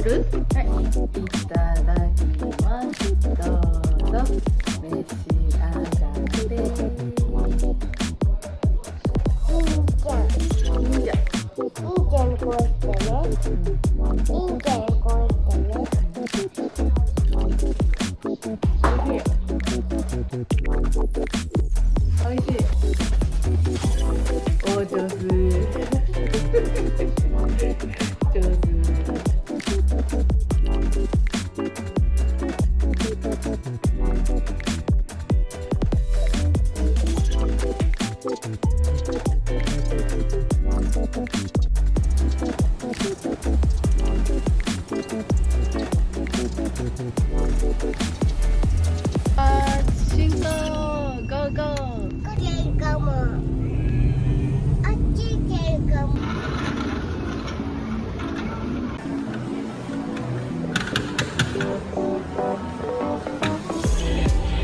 する？はい、いただきます。どうぞ召し上がれ。いいじゃん。こうしてね。いいじゃん、こうしてね。おいしい。お上手。上手。進行、ゴーゴー。これいいかも。あっち行けるかも。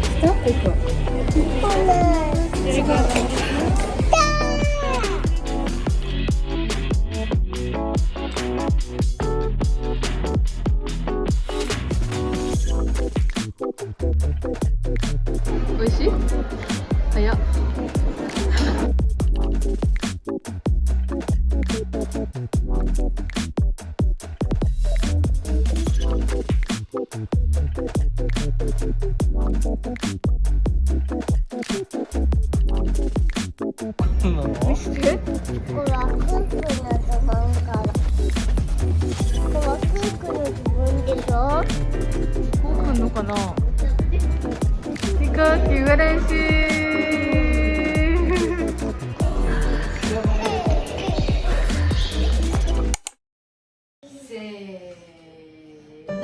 ストップ行こう。これ。おいしい？早っ。見せて。これはクックの自分から。これはクックの自分でしょ。こうくんのかな。飛行機嬉しい。せーの。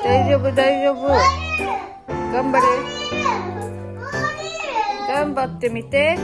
大丈夫大丈夫。頑張れ。頑張ってみて。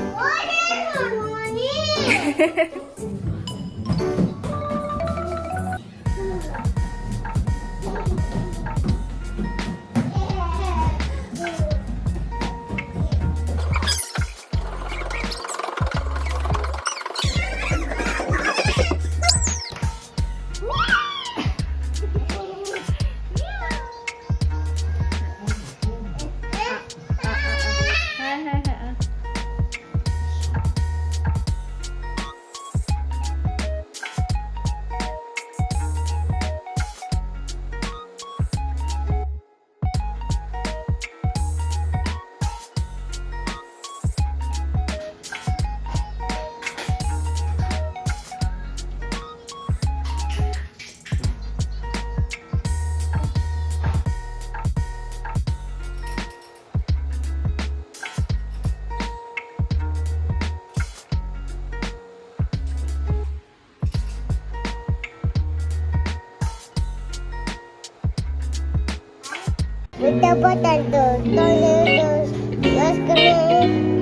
豚バタと豆乳とよろしくね。